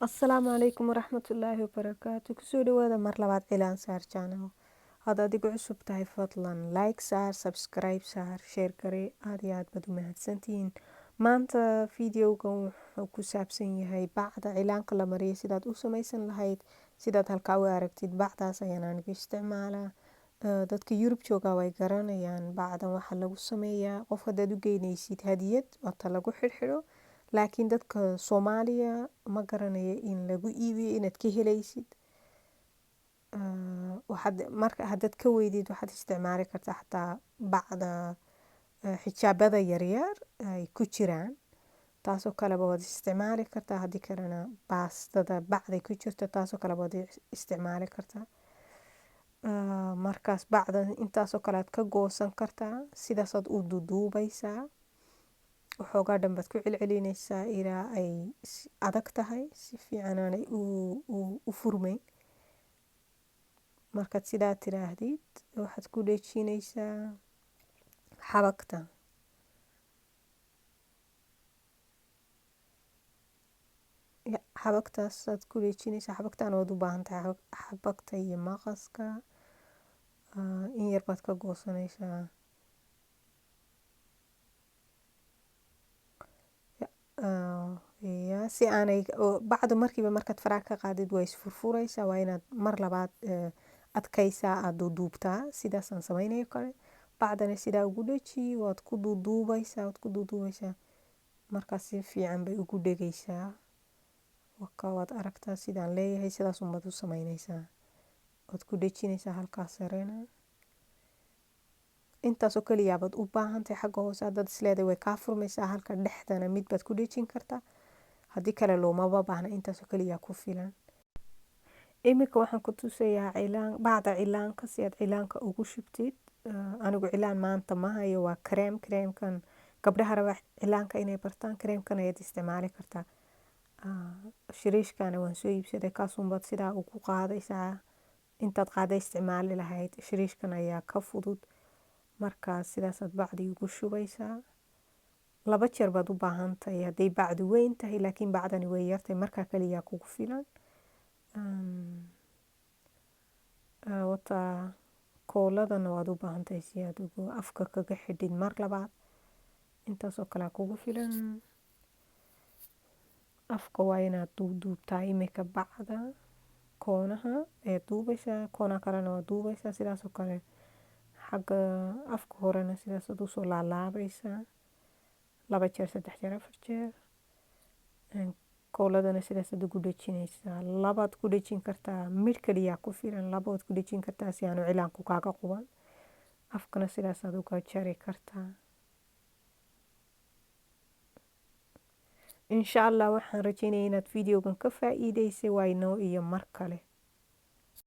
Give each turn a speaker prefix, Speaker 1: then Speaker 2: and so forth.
Speaker 1: Asalaamu calaykum waraxmatullaahi wabarakaatu. Kusoo dhawaada mar labaad cilaan saar channel. Hadda adigu cusub tahay fadlan like saar, subscribe saar, share gare. Aad iyo aad baad u mahadsantihiin. Maanta videogan wuxuu ku saabsan yahay bacda cilaanka la mariyay sidaad u samaysan lahayd. Sidaad halkaa u aragtid bacdaas ayaan aniga isticmaalaa. Dadka Yurub jooga way garanayaan bacdan waxa lagu sameeyaa. Qof hadaad u geynaysid hadiyad wata lagu xirxiro. Laakiin dadka Soomaaliya ma garanaya in lagu iibiyo inaad ka helaysid. Marka hadaad ka weydid waxaad isticmaali kartaa xataa bacda xijaabada yaryar ay ku jiraan. Taasoo kaleba waad isticmaali kartaa haddii kalena baastada bacday ku jirto taasoo kaleba waad isticmaali kartaa. Markaas bacda intaasoo kale aad ka goosan kartaa sidaasaad u duuduubaysaa. Waxoogaa dhan baad ku celcelinaysaa ilaa ay adag tahay si fiican aanay u furmayn. Markaad sidaa tiraahdid waxaad ku dhejinaysaa xabagta. Xabagtaasaad ku dhejinaysaa. Xabagtaan waad u baahan tahay xabagta iyo maqaska. In yar baad ka goosanaysaa. Si aanay bacdu markiiba markaad faraha ka qaadid way isfurfuraysaa. Waa inaad mar labaad adkaysaa aad duuduubtaa sidaasaan samaynayo kale. Bacdana sidaa ugu dheji waad ku duuduubaysaa. Markaas si fiican bay ugu dhegaysaa. Waad aragtaa sidaan leeyahay sidaas unbaad u samaynaysaa. Waad ku dhejinaysaa halkaas sarena. Intaasoo kaliya baad u baahan tahay xagga hoose haddaad isleedahay way kaa furmaysaa halka dhexdana mid baad ku dhejin kartaa. Haddii kale loomaba baahna intaasoo kaliya ku filan. Iminka waxaan ku tusayaa bacda cilaanka si aad cilaanka ugu shubtid. Anigu cilaan maanta ma hayo waa kareemkan gabdhaha raba cilaanka inay bartaan kareemkan ayaad isticmaali kartaa. Shiriishkana waan soo iibsaday kaasuun baad sidaa ugu qaadaysaa. Intaad qaaday isticmaali lahayd shiriishkan ayaa ka fudud. Markaas sidaasaad bacdi ugu shubaysaa. 2 jeer baad u baahan tahay hadday bacdu weyn tahay laakiin bacdani way yartahay markaa kaliya kugu filan. Wata kooladana waad u baahan tahay si aad ugu afka kaga xidhid mar labaad. Intaasoo kale kugu filan. Afka waa inaad duuduubtaa iminka bacda koonaha ee duubaysaa. Koona kalena waa duubaysaa sidaasoo kale. Xagga afka horena sidaasaad u soo laalaabaysaa. 2 jeer 3 jeer 4 jeer. Kooladana sidaasaad ugu dhejinaysaa. 2 ku dhejin kartaa mid kaliya ku filan. 2 waad ku dhejin kartaa si aanu cilaanku kaaga quban. Afkana sidaasaad uga jari kartaa. Insha Allah waxaan rajaynayaa inaad videogan ka faa'iidaysay. Waa inoo iyo mar kale.